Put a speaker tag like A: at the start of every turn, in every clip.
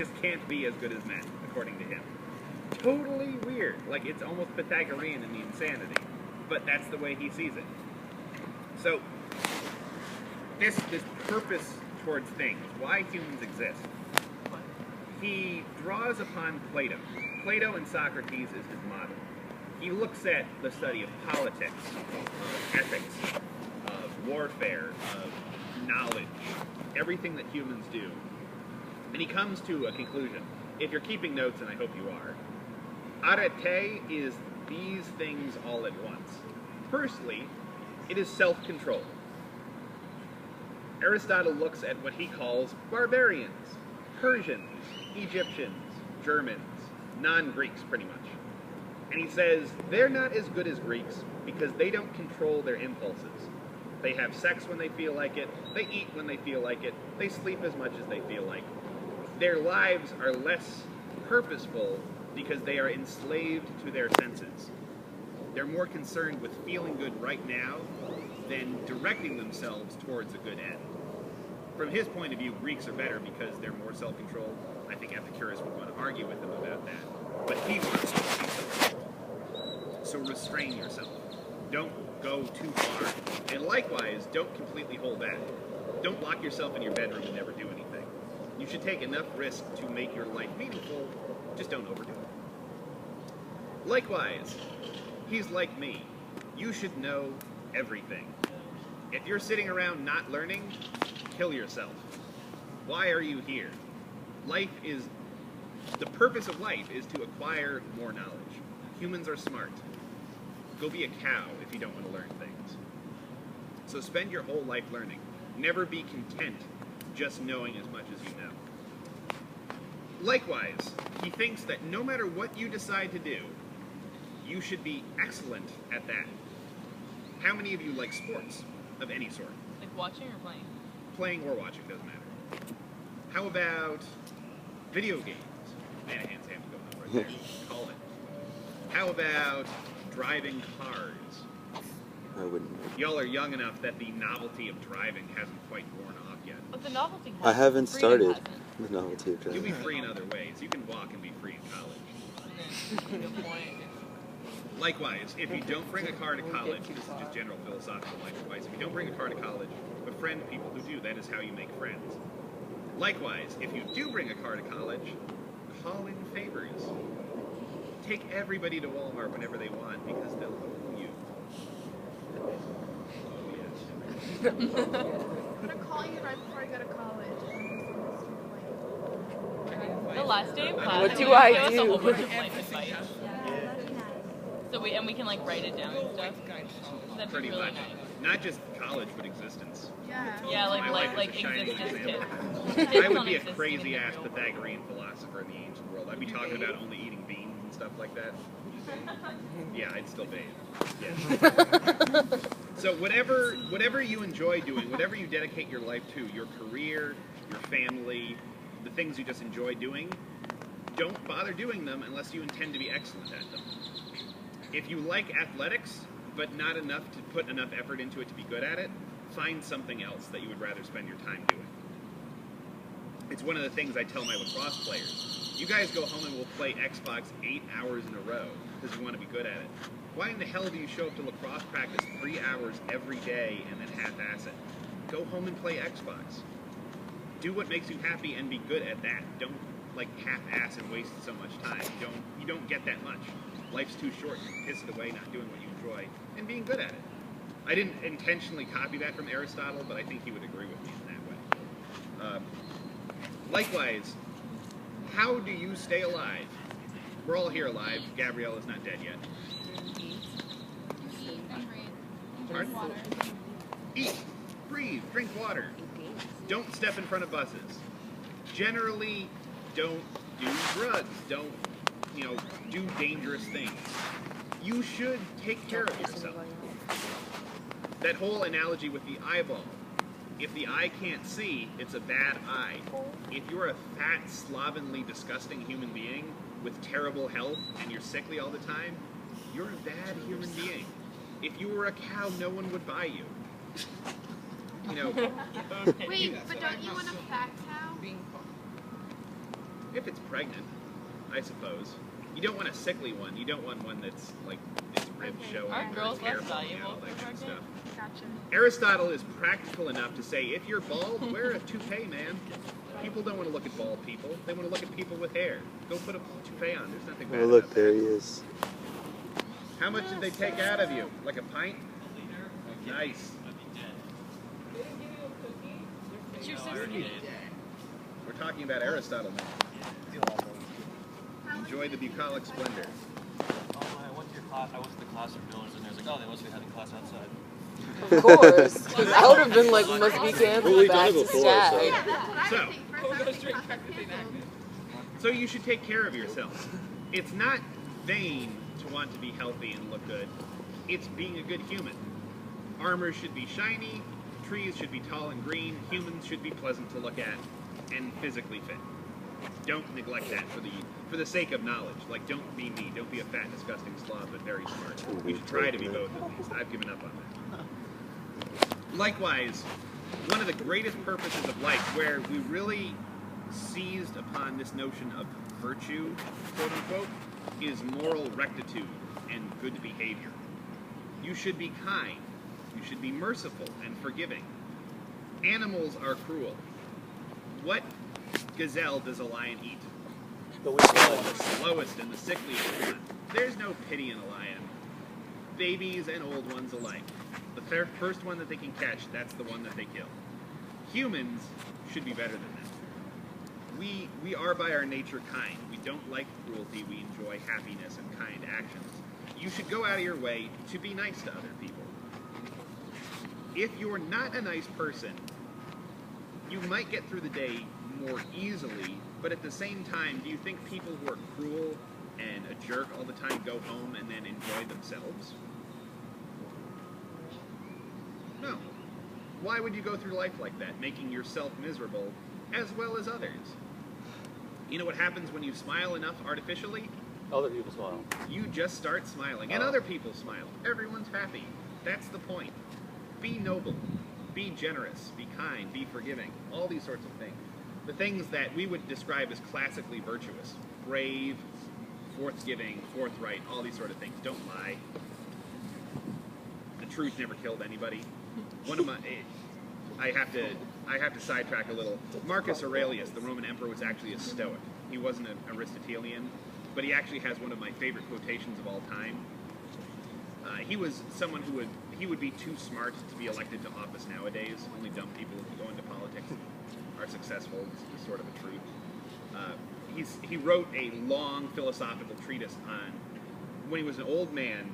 A: just can't be as good as men, according to him. Totally weird. Like, it's almost Pythagorean in the insanity. But that's the way he sees it. So, this purpose towards things, why humans exist, he draws upon Plato. Plato and Socrates is his model. He looks at the study of politics, of ethics, of warfare, of knowledge, everything that humans do. And he comes to a conclusion. If you're keeping notes, and I hope you are, arete is these things all at once. Firstly, it is self-control. Aristotle looks at what he calls barbarians, Persians, Egyptians, Germans, non-Greeks pretty much. And he says they're not as good as Greeks because they don't control their impulses. They have sex when they feel like it, they eat when they feel like it, they sleep as much as they feel like. Their lives are less purposeful because they are enslaved to their senses. They're more concerned with feeling good right now than directing themselves towards a good end. From his point of view, Greeks are better because they're more self-controlled. I think Epicurus would want to argue with them about that. But he wants you to be self-controlled. So restrain yourself. Don't go too far. And likewise, don't completely hold back. Don't lock yourself in your bedroom and never do anything. You should take enough risk to make your life meaningful, just don't overdo it. Likewise, he's like me. You should know everything. If you're sitting around not learning, kill yourself. Why are you here? The purpose of life is to acquire more knowledge. Humans are smart. Go be a cow if you don't want to learn things. So spend your whole life learning. Never be content just knowing as much as you know. Likewise, he thinks that no matter what you decide to do, you should be excellent at that. How many of you like sports of any sort?
B: Like watching or playing?
A: Playing or watching, doesn't matter. How about video games? Man, a hand's going up right there. Call it. How about driving cars?
C: I wouldn't.
A: Y'all are young enough that the novelty of driving hasn't quite worn off yet.
B: But the novelty
C: I haven't started
B: hasn't.
C: the novelty of
A: You'll
C: driving.
A: be free in other ways. You can walk and be free in college.
B: Good point.
A: Likewise, if you don't bring a car to college, this is just general philosophical life advice, if you don't bring a car to college, befriend people who do. That is how you make friends. Likewise, if you do bring a car to college, call in favors. Take everybody to Walmart whenever they want because they'll owe you. Oh, yes.
D: I'm gonna call you right before I go to college.
B: The last day of class,
E: What do
B: you
E: I
B: give us a
E: do?
B: whole bunch of life advice.
D: Yeah, that'd be nice.
B: So we can like write it down and stuff. That'd be
A: Pretty
B: really
A: much.
B: nice.
A: Not just college, but existence.
D: Yeah.
B: Yeah,
A: My life
B: like
A: is a shining
B: existence
A: example.
B: tips.
A: I would be a crazy-ass Pythagorean philosopher in the ancient world. I'd be talking about only eating beans and stuff like that. Yeah, I'd still bathe. Yeah. So whatever you enjoy doing, whatever you dedicate your life to, your career, your family, the things you just enjoy doing, don't bother doing them unless you intend to be excellent at them. If you like athletics, but not enough to put enough effort into it to be good at it, find something else that you would rather spend your time doing. It's one of the things I tell my lacrosse players. You guys go home and we'll play Xbox 8 hours in a row because you want to be good at it. Why in the hell do you show up to lacrosse practice 3 hours every day and then half-ass it? Go home and play Xbox. Do what makes you happy and be good at that. Don't like half-ass and waste so much time. You don't get that much. Life's too short. You piss it away not doing what you enjoy and being good at it. I didn't intentionally copy that from Aristotle, but I think he would agree with me in that way. Likewise, how do you stay alive? We're all here alive. Gabrielle is not dead yet. Pardon? Eat, breathe, drink water. Don't step in front of buses. Generally, don't do drugs. Don't, do dangerous things. You should take care of yourself. That whole analogy with the eyeball. If the eye can't see, it's a bad eye. If you're a fat, slovenly, disgusting human being with terrible health and you're sickly all the time, you're a bad human being. If you were a cow, no one would buy you.
D: Wait, but don't you want a fat cow?
A: If it's pregnant, I suppose. You don't want a sickly one. You don't want one that's like its ribs
D: Okay.
A: showing,
B: Aren't
A: or
B: girls
A: its hair
B: less
A: falling
B: valuable
A: out, all that
B: for
A: kind of
B: pregnant?
A: stuff.
D: Gotcha.
A: Aristotle is practical enough to say, if you're bald, wear a toupee, man. People don't want to look at bald people. They want to look at people with hair. Go put a toupee on. There's nothing bad
C: Oh, look,
A: about
C: there
A: that.
C: he is.
A: How much did they take out of you? Like a pint? Nice.
B: It's your sister.
A: We're talking about Aristotle now. Enjoy the bucolic splendor.
E: I went to your class. I went to the classroom builders, and there's like, oh, they must be having class outside.
F: Of course, because I would have been like, must be canceled.
C: Well, we've
F: Back
C: done it
F: to
C: before,
F: stat.
C: so-
D: Yeah, that's what I
A: So-
D: would think. First, I would think class was canceled.
A: So you should take care of yourself. It's not vain to want to be healthy and look good. It's being a good human. Armor should be shiny, trees should be tall and green, humans should be pleasant to look at, and physically fit. Don't neglect that for the sake of knowledge. Like, don't be me. Don't be a fat, disgusting slob, but very smart. You should try to be both at least. I've given up on that. Likewise, one of the greatest purposes of life, where we really seized upon this notion of virtue, quote unquote, is moral rectitude and good behavior. You should be kind. You should be merciful and forgiving. Animals are cruel. What gazelle does a lion eat?
E: The weak
A: The slowest and the sickliest one. There's no pity in a lion. Babies and old ones alike. The first one that they can catch, that's the one that they kill. Humans should be better than that. We are by our nature kind. We don't like cruelty. We enjoy happiness and kind actions. You should go out of your way to be nice to other people. If you're not a nice person, you might get through the day more easily, but at the same time, do you think people who are cruel and a jerk all the time go home and then enjoy themselves? No. Why would you go through life like that, making yourself miserable as well as others? You know what happens when you smile enough artificially?
E: Other people smile.
A: You just start smiling, and other people smile. Everyone's happy. That's the point. Be noble, be generous, be kind, be forgiving, all these sorts of things. The things that we would describe as classically virtuous. Brave, forthgiving, forthright, all these sort of things. Don't lie. The truth never killed anybody. One of my... I have to sidetrack a little. Marcus Aurelius, the Roman emperor, was actually a Stoic. He wasn't an Aristotelian, but he actually has one of my favorite quotations of all time. He was someone who would be too smart to be elected to office nowadays. Only dumb people who go into politics are successful. It's sort of a truth. He wrote a long philosophical treatise on when he was an old man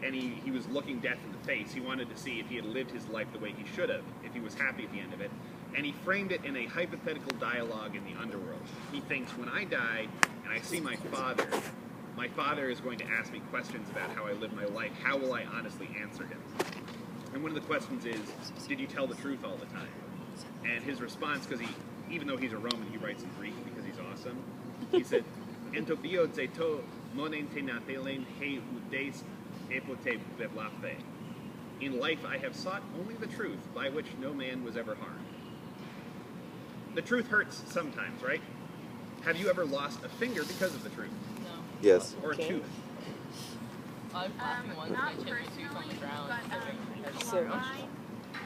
A: and he was looking death in the face. He wanted to see if he had lived his life the way he should have, if he was happy at the end of it. And he framed it in a hypothetical dialogue in the underworld. He thinks, when I die and I see my father is going to ask me questions about how I live my life. How will I honestly answer him? And one of the questions is, did you tell the truth all the time? And his response, because even though he's a Roman, he writes in Greek because he's awesome. He said, "Entopio zeto monen tenatelen he udes epote beblafe." In life I have sought only the truth, by which no man was ever harmed. The truth hurts sometimes, right? Have you ever lost a finger because of the truth?
B: No.
C: Yes.
A: Or a tooth?
B: I was laughing once and I
D: Not
B: chipped a tooth on the
D: personally,
B: ground.
D: but
F: So-
D: Columbine,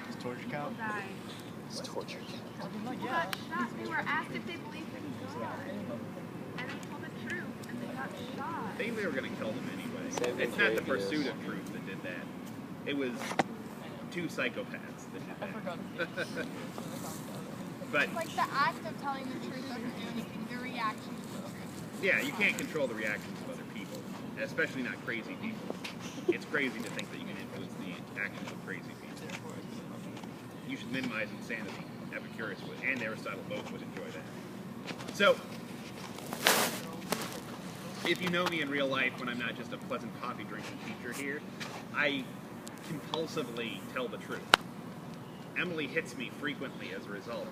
E: Does torture
D: people
E: count?
D: died.
E: It's torture.
D: People got shot. They were asked if they believed in God, and they told the truth, and they got shot.
A: They were going to kill them anyway.
C: Same
A: It's
C: with
A: not the
C: radios.
A: pursuit of truth that did that. It was two psychopaths that
B: I
A: did
B: forgot
A: that.
B: to
A: But
D: Like the act of telling the truth doesn't do anything. The reaction to the truth.
A: yeah, you can't control the reactions of other people, especially not crazy people. It's crazy to think that you can influence the actions of crazy people. You should minimize insanity. Epicurus would, and Aristotle both would enjoy that. So, if you know me in real life when I'm not just a pleasant coffee drinking teacher here, I compulsively tell the truth. Emily hits me frequently as a result.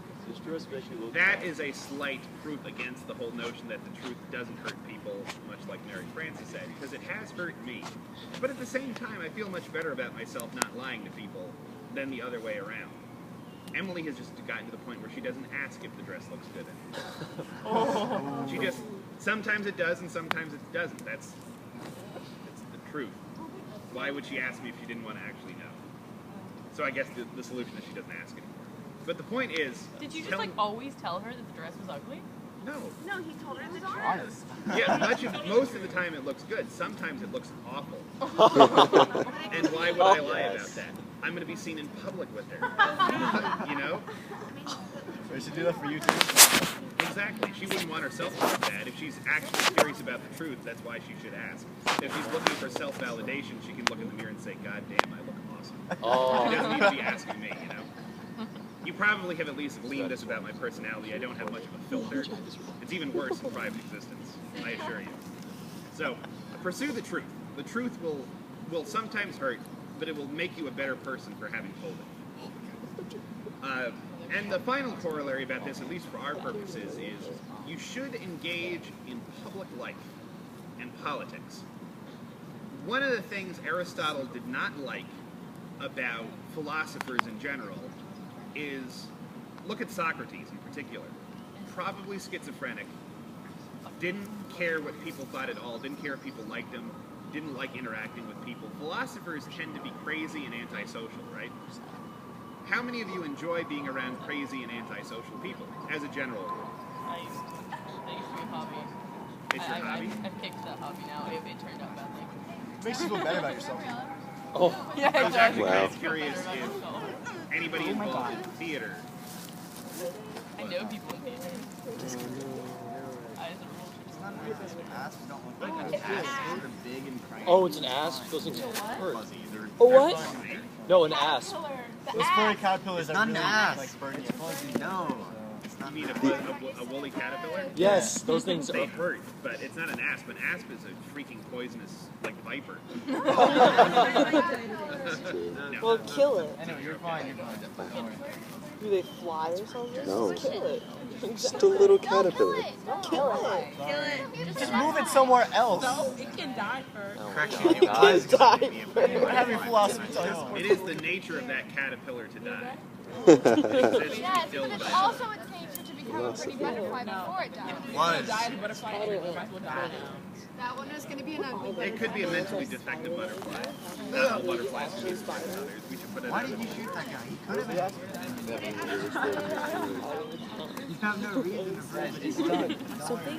A: That is a slight proof against the whole notion that the truth doesn't hurt people, much like Mary Frances said, because it has hurt me. But at the same time, I feel much better about myself not lying to people than the other way around. Emily has just gotten to the point where she doesn't ask if the dress looks good anymore. She just, sometimes it does and sometimes it doesn't. That's the truth. Why would she ask me if she didn't want to actually know? So I guess the solution is she doesn't ask anymore. But the point is...
B: Did you just like always tell her that the dress was ugly?
A: No.
D: No, he told her the truth.
A: Yeah, most of the time it looks good. Sometimes it looks awful. And why would I lie about that? I'm going to be seen in public with her. You know?
G: We should do that for you too.
A: Exactly. She wouldn't want herself to look bad. If she's actually curious about the truth, that's why she should ask. If she's looking for self-validation, she can look in the mirror and say, God damn, I look awesome. She doesn't need to be asking me, you know? You probably have at least gleaned this about my personality. I don't have much of a filter. It's even worse in private existence, I assure you. So, pursue the truth. The truth will sometimes hurt, but it will make you a better person for having told it. And the final corollary about this, at least for our purposes, is you should engage in public life and politics. One of the things Aristotle did not like about philosophers in general is, look at Socrates in particular. Probably schizophrenic, didn't care what people thought at all, didn't care if people liked him, didn't like interacting with people. Philosophers tend to be crazy and antisocial, right? How many of you enjoy being around crazy and antisocial people, as a general rule?
B: I used to be a hobby.
A: It's your hobby?
B: I've kicked that hobby now. It turned out badly.
G: Makes you feel better about yourself.
C: Oh,
B: Yeah,
A: I was actually
C: Wow.
A: kind of curious if anybody involved in theater.
B: I know people in theater. As a rule,
E: Oh, it's an asp. Goes into
F: Oh, what?
E: no, an asp.
G: Those furry caterpillars
H: It's
G: are
H: not an
G: really
H: ass.
G: like burning
H: It's fuzzy. No. It's
A: You
H: not
A: mean
H: an
A: a woolly caterpillar?
E: Yes, those things
A: They
E: are.
A: hurt, but it's not an asp. An asp is a freaking poisonous, like, viper. No.
F: Well, kill it.
H: Anyway, you're fine. You're fine. Don't worry.
F: Do they fly or something?
C: No.
F: Kill it.
C: just a little caterpillar.
F: Kill it.
G: Just move it somewhere else.
B: it can die first.
H: Correction. It
F: It
H: was.
F: can die
G: We're having philosophy talk.
A: It is the nature of that caterpillar to die.
D: Yes, but it's also its nature to become a pretty butterfly before it dies.
H: Was.
D: That one is going to be an ugly butterfly.
A: It could be a mentally defective butterfly. Not all butterflies can be smart as others. We should put it
H: Why
A: out
H: did
A: of
H: you
A: the
H: shoot that guy? He could have been. You have no reason to believe it.
F: So they